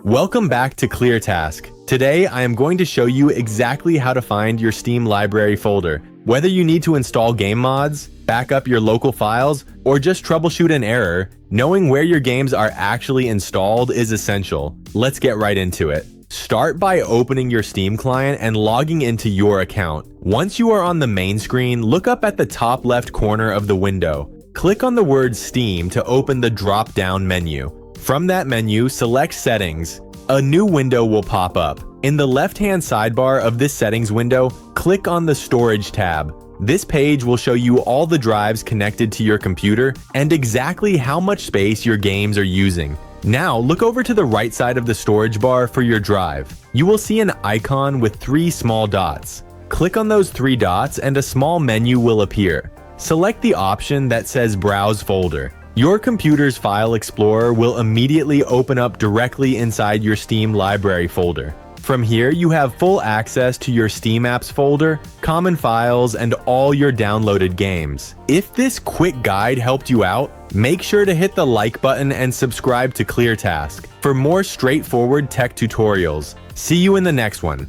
Welcome back to ClearTask. Today, I am going to show you exactly how to find your Steam library folder. Whether you need to install game mods, back up your local files, or just troubleshoot an error, knowing where your games are actually installed is essential. Let's get right into it. Start by opening your Steam client and logging into your account. Once you are on the main screen, look up at the top left corner of the window. Click on the word Steam to open the drop-down menu. From that menu, select Settings. A new window will pop up. In the left-hand sidebar of this settings window, click on the Storage tab. This page will show you all the drives connected to your computer and exactly how much space your games are using. Now, look over to the right side of the storage bar for your drive. You will see an icon with 3 small dots. Click on those 3 dots and a small menu will appear. Select the option that says Browse Folder. Your computer's file explorer will immediately open up directly inside your Steam library folder. From here, you have full access to your Steam apps folder, common files, and all your downloaded games. If this quick guide helped you out, make sure to hit the like button and subscribe to ClearTask for more straightforward tech tutorials. See you in the next one.